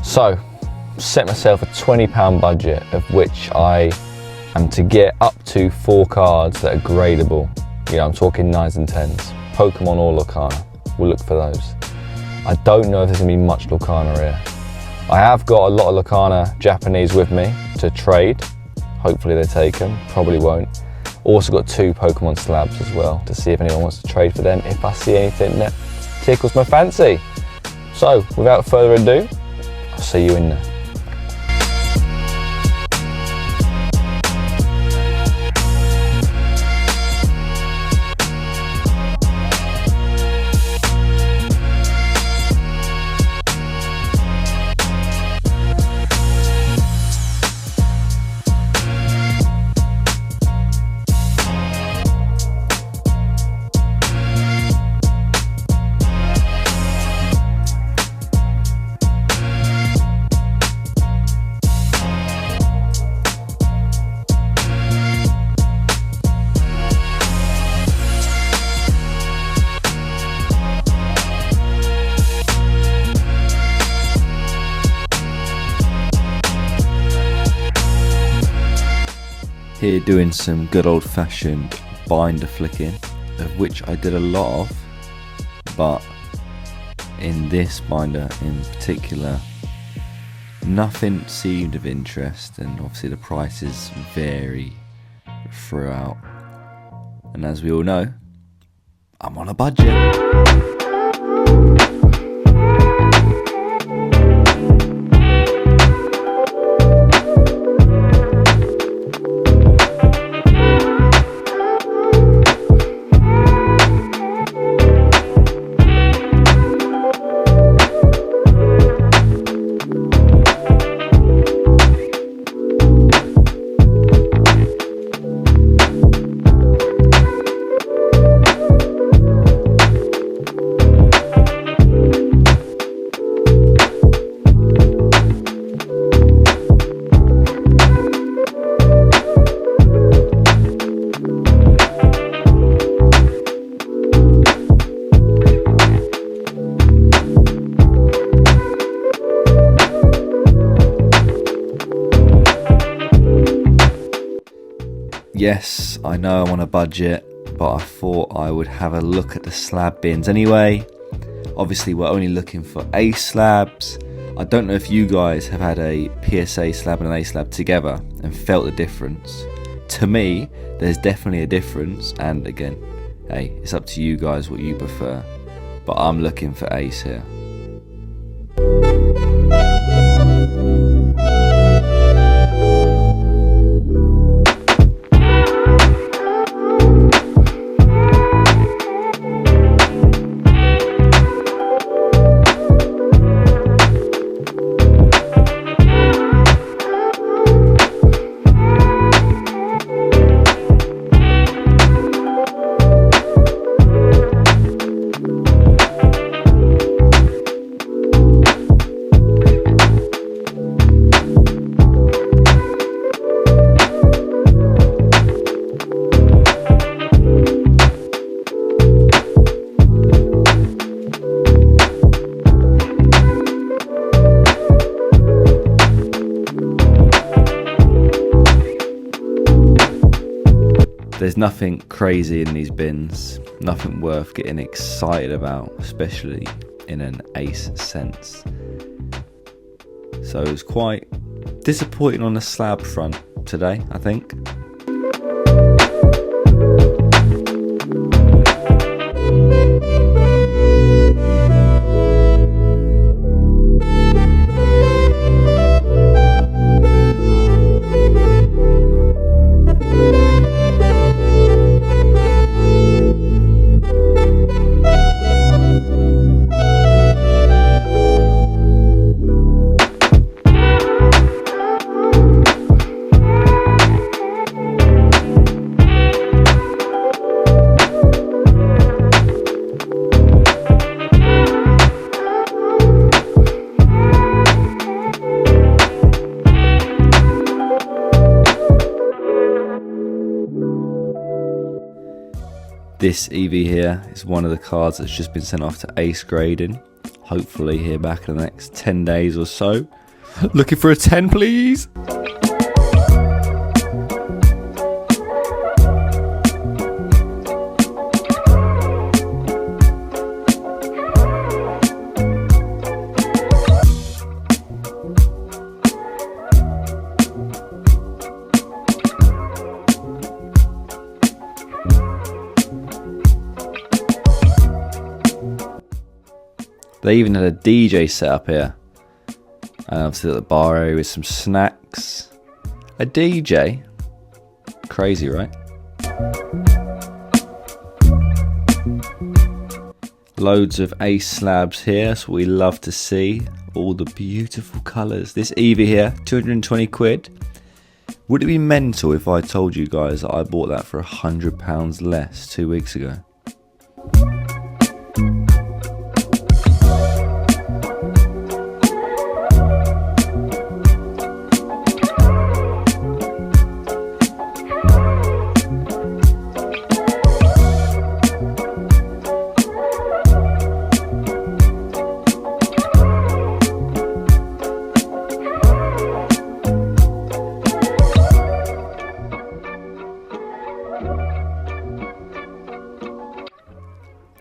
So, set myself a £20 budget, of which I am to get up to 4 cards that are gradable. You know, I'm talking 9s and 10s. Pokemon or Lorcana. We'll look for those. I don't know if there's gonna be much Lorcana here. I have got a lot of Lorcana Japanese with me to trade. Hopefully they take them, probably won't. Also got 2 Pokemon slabs as well to see if anyone wants to trade for them if I see anything that tickles my fancy. So, without further ado, I'll see you in there. Here doing some good old-fashioned binder flicking, of which I did a lot of, but in this binder in particular, nothing seemed of interest, and obviously the prices vary throughout. And as we all know, I'm on a budget. Yes, I know I'm on a budget, but I thought I would have a look at the slab bins anyway. Obviously, we're only looking for A slabs. I don't know if you guys have had a PSA slab and an A slab together and felt the difference. To me, there's definitely a difference, and again, hey, it's up to you guys what you prefer, but I'm looking for Ace here. There's nothing crazy in these bins, nothing worth getting excited about, especially in an Ace sense. So it's quite disappointing on the slab front today, I think. This EV here is one of the cards that's just been sent off to Ace grading. hopefully hear back in the next 10 days or so. Looking for a 10, please. They even had a DJ set up here. And obviously at the bar area with some snacks. A DJ? Crazy, right? Loads of Ace slabs here. That's what we love to see. All the beautiful colours. This Eevee here, 220 quid. Would it be mental if I told you guys that I bought that for £100 less 2 weeks ago?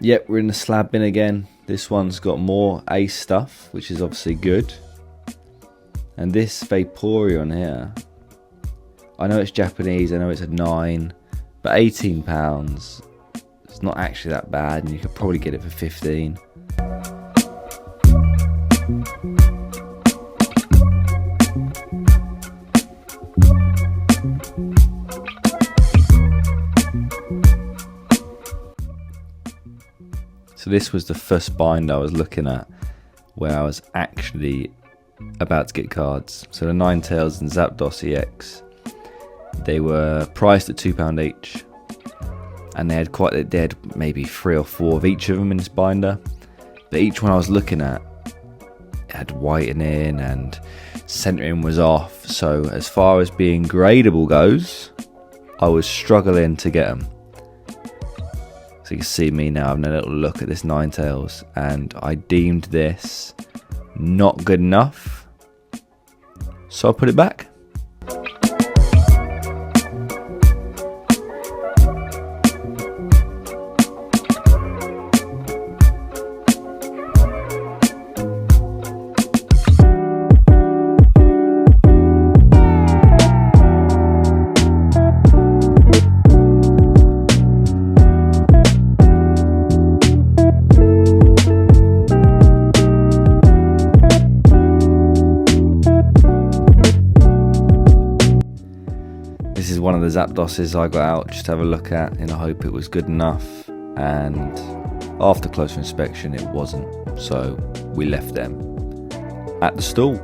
Yep, we're in the slab bin again. This one's got more Ace stuff, which is obviously good. And this Vaporeon here, I know it's Japanese, I know it's a 9, but £18, it's not actually that bad, and you could probably get it for 15. So this was the first bind I was looking at where I was actually about to get cards. So the Ninetales and Zapdos EX, they were priced at £2 each, and they had maybe 3 or 4 of each of them in this binder. But each one I was looking at had whitening and centering was off. So as far as being gradable goes, I was struggling to get them. So you can see me now having a little look at this Ninetales, and I deemed this not good enough, so I put it back. This is one of the Zapdoses I got out just to have a look at in the hope it was good enough, and after closer inspection it wasn't, so we left them at the stall.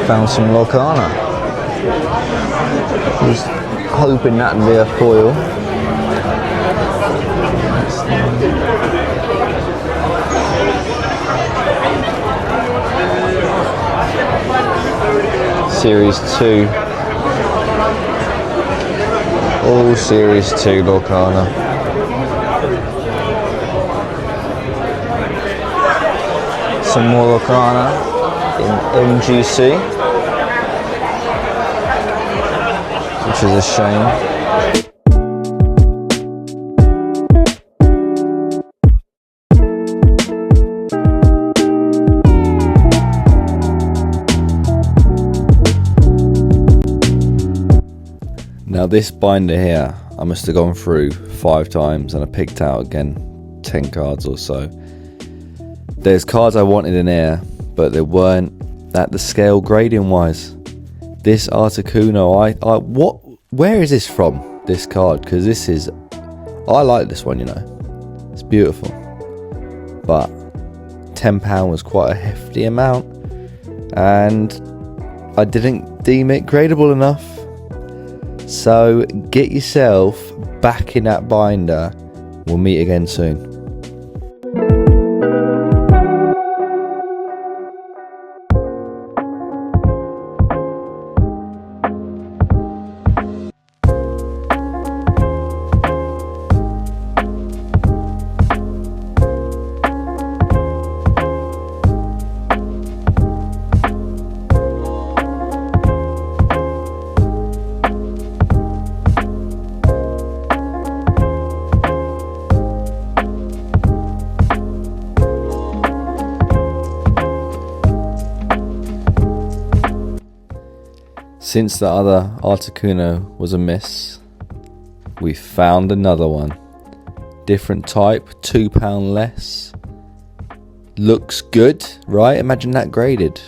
Found some Lorcana. Was hoping that'd be a foil. Series 2. All Series 2 Lorcana. Some more Lorcana in MGC, which is a shame. Now this binder here, I must have gone through 5 times, and I picked out again 10 cards or so. There's cards I wanted in here, but they weren't at the scale grading wise. This Articuno, where is this from, this card? Because this is, I like this one, you know, it's beautiful, but £10 was quite a hefty amount, and I didn't deem it gradable enough. So get yourself back in that binder. We'll meet again soon. Since the other Articuno was a miss, we found another one. Different type, £2 less. Looks good, right? Imagine that graded.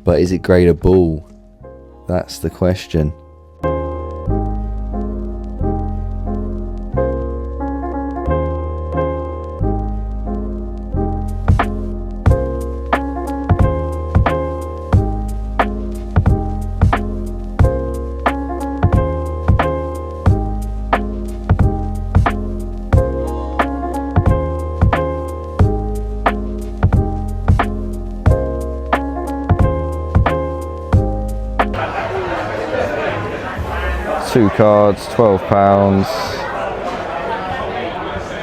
But is it gradable? That's the question. Two cards, £12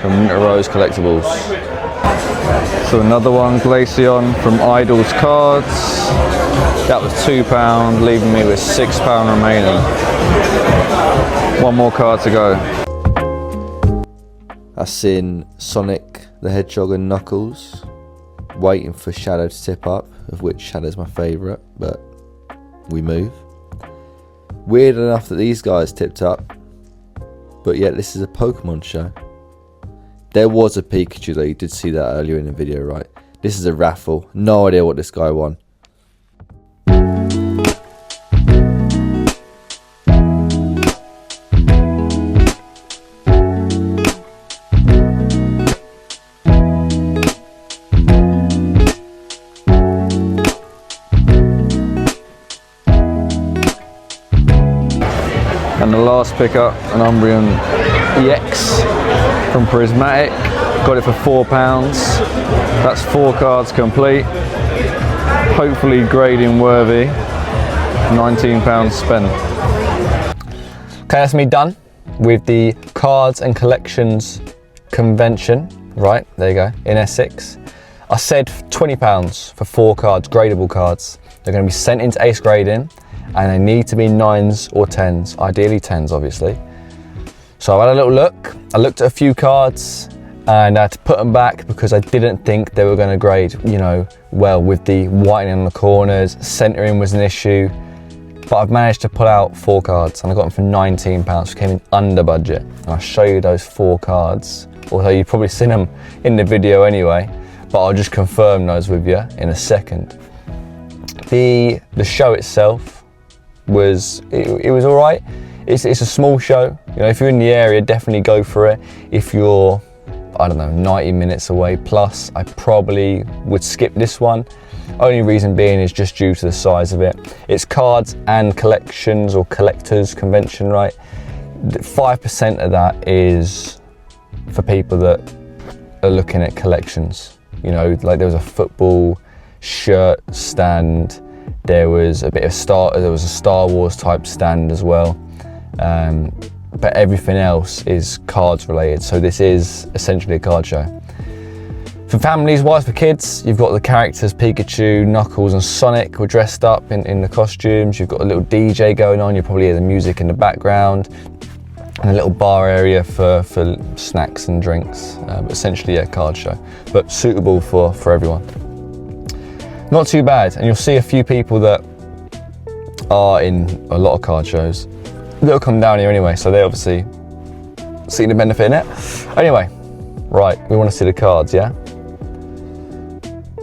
from Rose Collectables. So another one, Glaceon from Idols Cards. That was £2, leaving me with £6 remaining. One more card to go. That's in Sonic the Hedgehog and Knuckles. Waiting for Shadow to tip up, of which Shadow's my favourite, but we move. Weird enough that these guys tipped up, but yet this is a Pokemon show. There was a Pikachu though, you did see that earlier in the video, right? This is a raffle, no idea what this guy won. And the last pickup, an Umbreon EX from Prismatic. Got it for £4. That's 4 cards complete. Hopefully grading worthy. £19 spent. Okay, that's me done with the Cards and Collections convention. Right, there you go, in Essex. I said £20 for 4 cards, gradable cards. They're going to be sent into Ace Grading, and they need to be 9s or 10s, ideally 10s obviously. So I had a little look, I looked at a few cards and I had to put them back because I didn't think they were going to grade, you know, well with the whitening on the corners, centering was an issue. But I've managed to pull out 4 cards and I got them for £19, which came in under budget. And I'll show you those 4 cards, although you've probably seen them in the video anyway, but I'll just confirm those with you in a second. The show itself, it was all right. It's a small show. You know, if you're in the area, definitely go for it. If you're, I don't know, 90 minutes away plus, I probably would skip this one. Only reason being is just due to the size of it. It's Cards and Collections or Collectors Convention, right? 5% of that is for people that are looking at collections. You know, like there was a football shirt stand. There was a bit of there was a Star Wars type stand as well. But everything else is cards related. So this is essentially a card show. For families wise, for kids, you've got the characters Pikachu, Knuckles and Sonic were dressed up in the costumes. You've got a little DJ going on. You probably hear the music in the background. And a little bar area for snacks and drinks. But essentially a card show, but suitable for everyone. Not too bad, and you'll see a few people that are in a lot of card shows. They'll come down here anyway, so they obviously see the benefit in it. Anyway, right, we want to see the cards, yeah?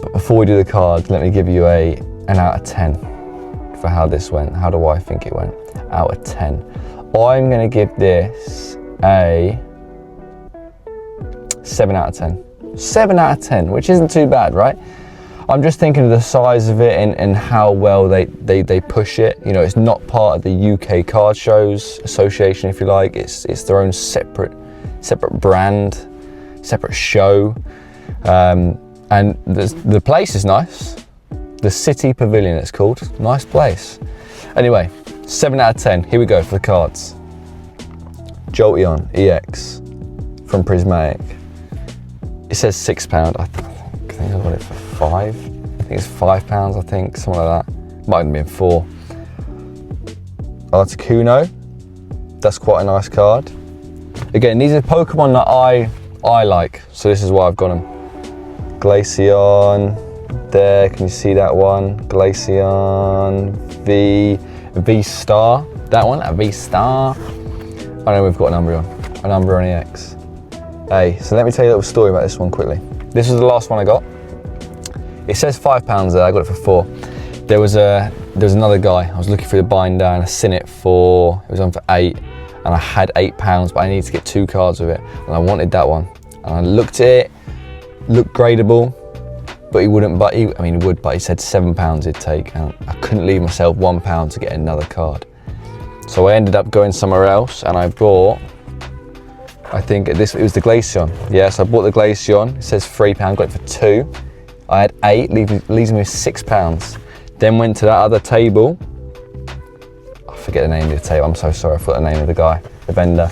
But before we do the cards, let me give you an out of 10 for how this went. How do I think it went? Out of 10. I'm going to give this a 7 out of 10. 7 out of 10, which isn't too bad, right? I'm just thinking of the size of it and how well they push it. You know, it's not part of the UK Card Shows Association, if you like. It's their own separate brand, separate show. And the place is nice. The City Pavilion it's called. Nice place. Anyway, 7 out of 10. Here we go for the cards. Jolteon EX from Prismatic. It says £6. I think I got it for 5. I think it's £5, I think, something like that. Might have been 4. Articuno. That's quite a nice card. Again, these are Pokemon that I like, so this is why I've got them. Glaceon. there. Can you see that one? Glaceon V Star. That one, a V Star. I know we've got an Umbreon EX. Hey, so let me tell you a little story about this one quickly. This was the last one I got. It says £5 there, I got it for £4. There was another guy, I was looking through the binder and I seen it for, it was on for £8, and I had £8, but I needed to get 2 cards with it, and I wanted that one. And I looked at it, looked gradable, but he wouldn't, he would, but he said £7 he'd take, and I couldn't leave myself £1 to get another card. So I ended up going somewhere else, and I bought, I think it was the Glaceon. Yeah, so I bought the Glaceon, it says £3, got it for 2. I had 8, leaves me with £6. Then went to that other table. I forget the name of the table, I'm so sorry, I forgot the name of the guy, the vendor.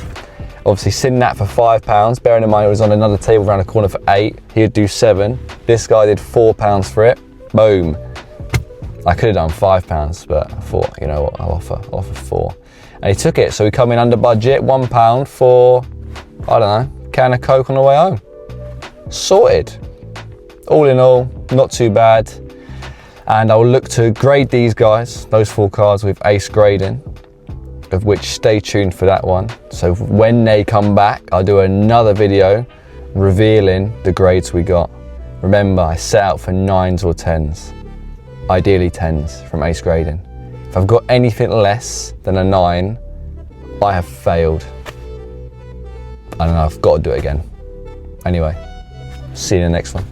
Obviously seen that for £5, bearing in mind it was on another table around the corner for 8, he'd do 7. This guy did £4 for it, boom. I could have done £5, but I thought, you know what, I'll offer 4. And he took it, so we come in under budget, £1 for, I don't know, can of Coke on the way home. Sorted. All in all, not too bad. And I will look to grade these guys, those 4 cards, with ace grading, of which stay tuned for that one. So when they come back, I'll do another video revealing the grades we got. Remember, I set out for 9s or 10s, ideally 10s from ace grading. If I've got anything less than a 9, I have failed. I don't know, I've got to do it again. Anyway, see you in the next one.